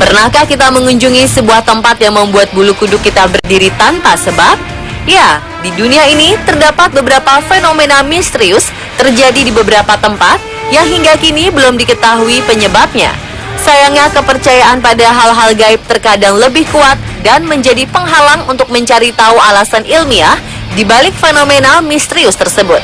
Pernahkah kita mengunjungi sebuah tempat yang membuat bulu kuduk kita berdiri tanpa sebab? Ya, di dunia ini terdapat beberapa fenomena misterius terjadi di beberapa tempat yang hingga kini belum diketahui penyebabnya. Sayangnya kepercayaan pada hal-hal gaib terkadang lebih kuat dan menjadi penghalang untuk mencari tahu alasan ilmiah di balik fenomena misterius tersebut.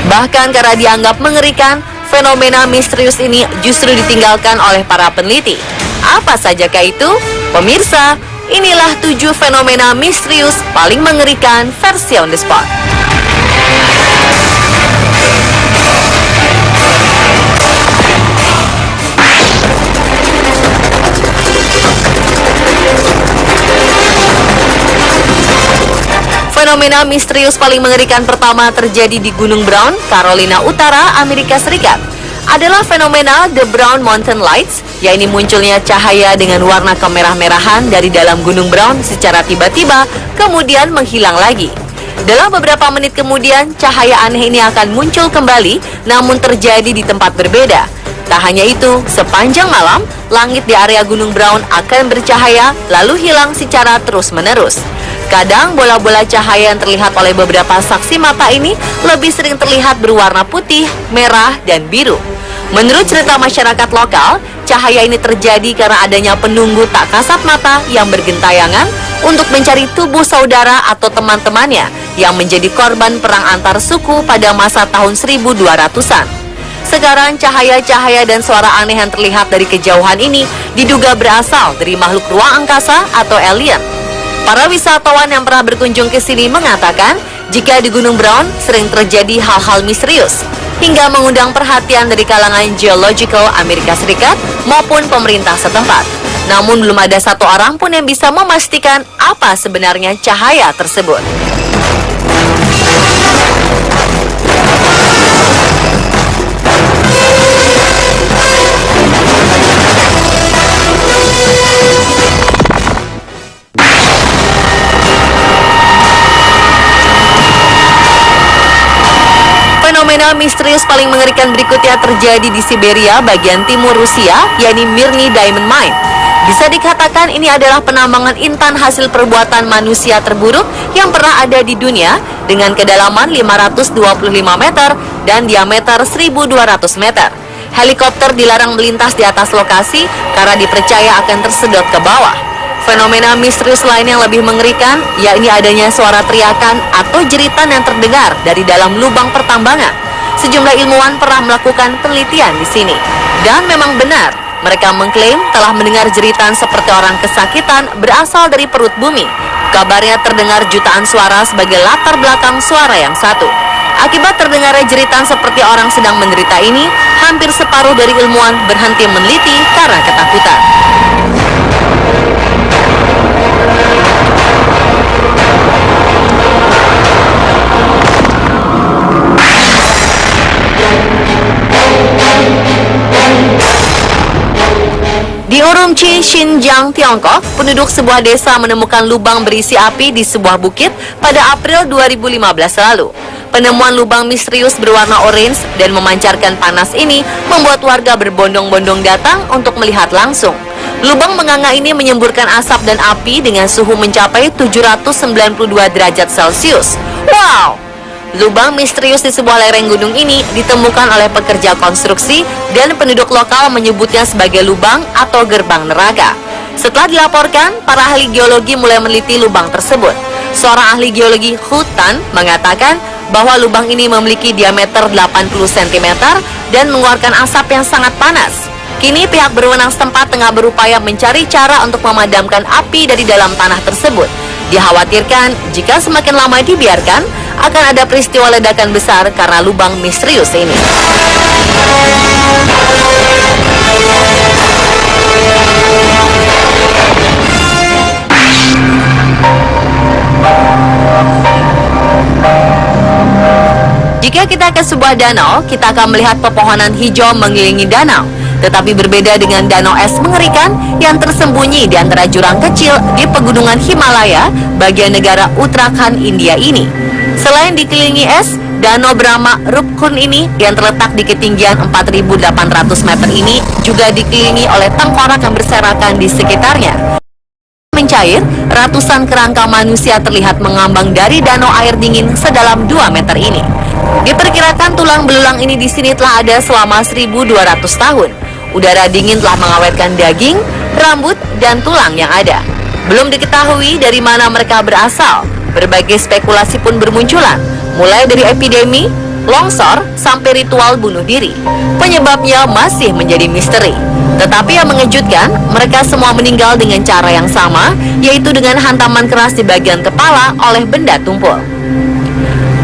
Bahkan karena dianggap mengerikan, fenomena misterius ini justru ditinggalkan oleh para peneliti. Apa sajakah itu? Pemirsa, inilah 7 fenomena misterius paling mengerikan versi On The Spot. Fenomena misterius paling mengerikan pertama terjadi di Gunung Brown, Carolina Utara, Amerika Serikat. Adalah fenomena The Brown Mountain Lights, yaitu munculnya cahaya dengan warna kemerah-merahan dari dalam Gunung Brown secara tiba-tiba, kemudian menghilang lagi. Dalam beberapa menit kemudian, cahaya aneh ini akan muncul kembali, namun terjadi di tempat berbeda. Tak hanya itu, sepanjang malam, langit di area Gunung Brown akan bercahaya, lalu hilang secara terus-menerus. Kadang bola-bola cahaya yang terlihat oleh beberapa saksi mata ini lebih sering terlihat berwarna putih, merah, dan biru. Menurut cerita masyarakat lokal, cahaya ini terjadi karena adanya penunggu tak kasat mata yang bergentayangan untuk mencari tubuh saudara atau teman-temannya yang menjadi korban perang antar suku pada masa tahun 1200-an. Sekarang cahaya-cahaya dan suara aneh yang terlihat dari kejauhan ini diduga berasal dari makhluk ruang angkasa atau alien. Para wisatawan yang pernah berkunjung ke sini mengatakan jika di Gunung Brown sering terjadi hal-hal misterius hingga mengundang perhatian dari kalangan Geological Amerika Serikat maupun pemerintah setempat. Namun belum ada satu orang pun yang bisa memastikan apa sebenarnya cahaya tersebut. Fenomena misterius paling mengerikan berikutnya terjadi di Siberia bagian timur Rusia, yakni Mirny Diamond Mine. Bisa dikatakan ini adalah penambangan intan hasil perbuatan manusia terburuk yang pernah ada di dunia dengan kedalaman 525 meter dan diameter 1.200 meter. Helikopter dilarang melintas di atas lokasi karena dipercaya akan tersedot ke bawah. Fenomena misterius lain yang lebih mengerikan, yakni adanya suara teriakan atau jeritan yang terdengar dari dalam lubang pertambangan. Sejumlah ilmuwan pernah melakukan penelitian di sini. Dan memang benar, mereka mengklaim telah mendengar jeritan seperti orang kesakitan berasal dari perut bumi. Kabarnya terdengar jutaan suara sebagai latar belakang suara yang satu. Akibat terdengarnya jeritan seperti orang sedang menderita ini, hampir separuh dari ilmuwan berhenti meneliti karena ketakutan. Di Urumqi, Xinjiang, Tiongkok, penduduk sebuah desa menemukan lubang berisi api di sebuah bukit pada April 2015 lalu. Penemuan lubang misterius berwarna orange dan memancarkan panas ini membuat warga berbondong-bondong datang untuk melihat langsung. Lubang menganga ini menyemburkan asap dan api dengan suhu mencapai 792 derajat Celcius. Wow! Lubang misterius di sebuah lereng gunung ini ditemukan oleh pekerja konstruksi dan penduduk lokal menyebutnya sebagai lubang atau gerbang neraka. Setelah dilaporkan, para ahli geologi mulai meneliti lubang tersebut. Seorang ahli geologi, Hu Tan, mengatakan bahwa lubang ini memiliki diameter 80 cm dan mengeluarkan asap yang sangat panas. Kini pihak berwenang setempat tengah berupaya mencari cara untuk memadamkan api dari dalam tanah tersebut. Dikhawatirkan jika semakin lama dibiarkan, akan ada peristiwa ledakan besar karena lubang misterius ini. Jika kita ke sebuah danau, kita akan melihat pepohonan hijau mengelilingi danau. Tetapi berbeda dengan danau es mengerikan yang tersembunyi di antara jurang kecil di pegunungan Himalaya bagian negara Uttarakhand, India ini. Selain dikelilingi es, Danau Brahma Rupkun ini yang terletak di ketinggian 4.800 meter ini juga dikelilingi oleh tengkorak yang berserakan di sekitarnya. Mencair, ratusan kerangka manusia terlihat mengambang dari danau air dingin sedalam 2 meter ini. Diperkirakan tulang belulang ini di sini telah ada selama 1.200 tahun. Udara dingin telah mengawetkan daging, rambut, dan tulang yang ada. Belum diketahui dari mana mereka berasal. Berbagai spekulasi pun bermunculan, mulai dari epidemi, longsor, sampai ritual bunuh diri. Penyebabnya masih menjadi misteri. Tetapi yang mengejutkan, mereka semua meninggal dengan cara yang sama, yaitu dengan hantaman keras di bagian kepala oleh benda tumpul.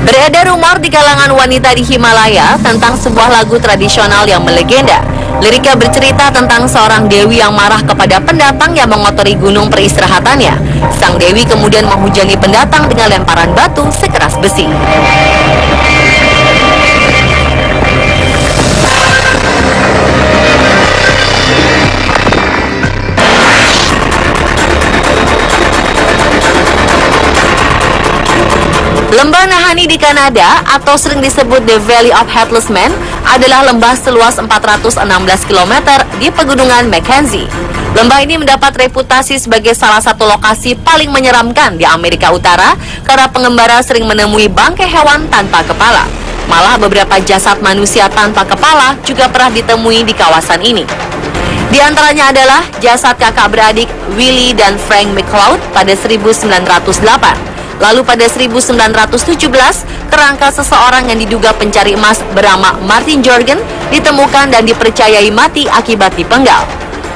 Beredar rumor di kalangan wanita di Himalaya tentang sebuah lagu tradisional yang melegenda. Liriknya bercerita tentang seorang dewi yang marah kepada pendatang yang mengotori gunung peristirahatannya. Sang dewi kemudian menghujani pendatang dengan lemparan batu sekeras besi. Lembah Nahanni di Kanada atau sering disebut The Valley of Headless Man adalah lembah seluas 416 km di pegunungan Mackenzie. Lembah ini mendapat reputasi sebagai salah satu lokasi paling menyeramkan di Amerika Utara karena pengembara sering menemui bangkai hewan tanpa kepala. Malah beberapa jasad manusia tanpa kepala juga pernah ditemui di kawasan ini. Di antaranya adalah jasad kakak beradik Willie dan Frank McLeod pada 1908. Lalu pada 1917, kerangka seseorang yang diduga pencari emas bernama Martin Jorgen ditemukan dan dipercayai mati akibat dipenggal.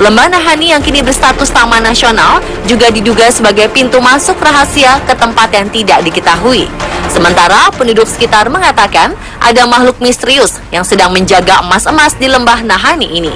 Lembah Nahanni yang kini berstatus taman nasional juga diduga sebagai pintu masuk rahasia ke tempat yang tidak diketahui. Sementara penduduk sekitar mengatakan ada makhluk misterius yang sedang menjaga emas-emas di lembah Nahanni ini.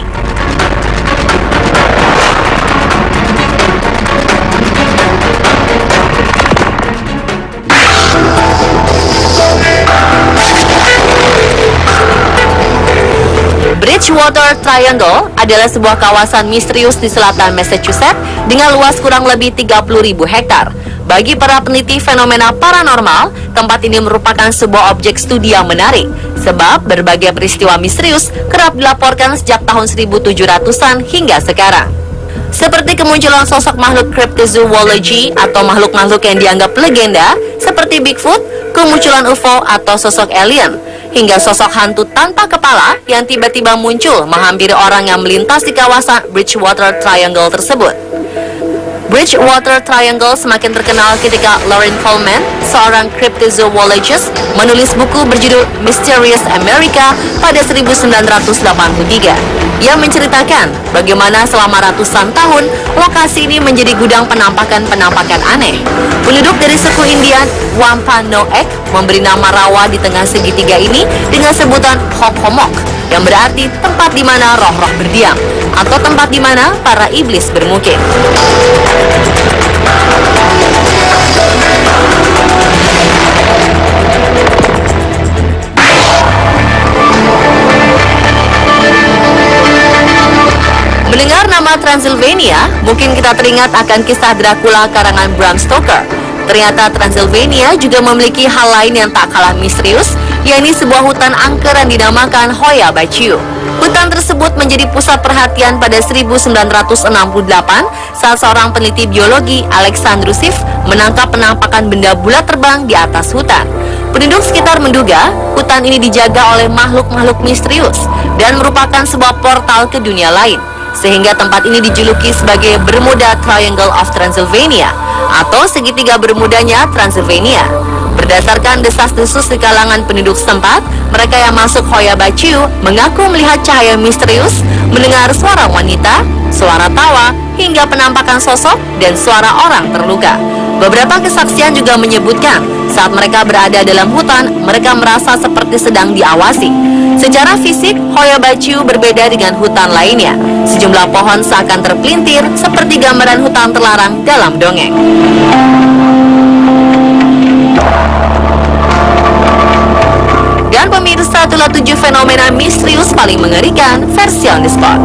Bridgewater Triangle adalah sebuah kawasan misterius di selatan Massachusetts dengan luas kurang lebih 30.000 hektar. Bagi para peneliti fenomena paranormal, tempat ini merupakan sebuah objek studi yang menarik, sebab berbagai peristiwa misterius kerap dilaporkan sejak tahun 1700-an hingga sekarang. Seperti kemunculan sosok makhluk cryptozoology atau makhluk-makhluk yang dianggap legenda, seperti Bigfoot, kemunculan UFO atau sosok alien, hingga sosok hantu tanpa kepala yang tiba-tiba muncul menghampiri orang yang melintas di kawasan Bridgewater Triangle tersebut. Bridgewater Triangle semakin terkenal ketika Loren Coleman, seorang cryptozoologist, menulis buku berjudul Mysterious America pada 1983. Ia menceritakan bagaimana selama ratusan tahun lokasi ini menjadi gudang penampakan-penampakan aneh. Penduduk dari suku Indian Wampanoag memberi nama rawa di tengah segitiga ini dengan sebutan Hok-Homok, yang berarti tempat di mana roh-roh berdiam atau tempat di mana para iblis bermukim. Mendengar nama Transylvania, mungkin kita teringat akan kisah Dracula karangan Bram Stoker. Ternyata Transylvania juga memiliki hal lain yang tak kalah misterius, yakni sebuah hutan angker yang dinamakan Hoya Baciu. Hutan tersebut menjadi pusat perhatian pada 1968 saat seorang peneliti biologi, Alexandru Sif, menangkap penampakan benda bulat terbang di atas hutan. Penduduk sekitar menduga hutan ini dijaga oleh makhluk-makhluk misterius dan merupakan sebuah portal ke dunia lain, sehingga tempat ini dijuluki sebagai Bermuda Triangle of Transylvania atau segitiga Bermudanya Transylvania. Berdasarkan desas-desus di kalangan penduduk setempat, mereka yang masuk Hoya Baciu mengaku melihat cahaya misterius, mendengar suara wanita, suara tawa, hingga penampakan sosok dan suara orang terluka. Beberapa kesaksian juga menyebutkan saat mereka berada dalam hutan, mereka merasa seperti sedang diawasi. Secara fisik, Hoya Baciu berbeda dengan hutan lainnya. Sejumlah pohon seakan terpelintir seperti gambaran hutan terlarang dalam dongeng. Dan pemirsa, itulah 7 fenomena misterius paling mengerikan versi On The Spot.